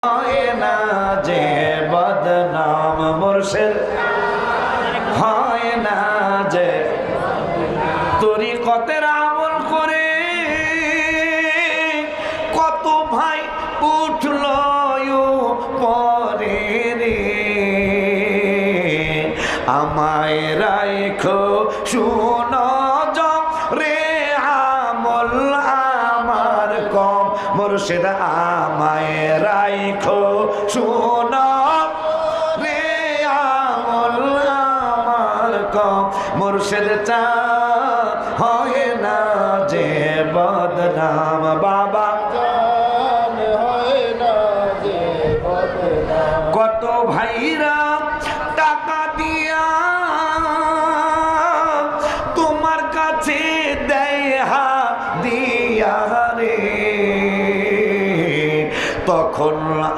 হয় না যে বদনাম মুর্শিদ হয় না যে তরিকতের আমল করে কত ভাই উঠল পরে রে আমায় রাখো শুনো রে আমল আমার কম মুর্শিদ আমায় রাখো শুনো রে আমল আমার কম মুর্শিদ চা হয় না যে বদনাম বাবা হয় না যে বদনাম কত ভাইরা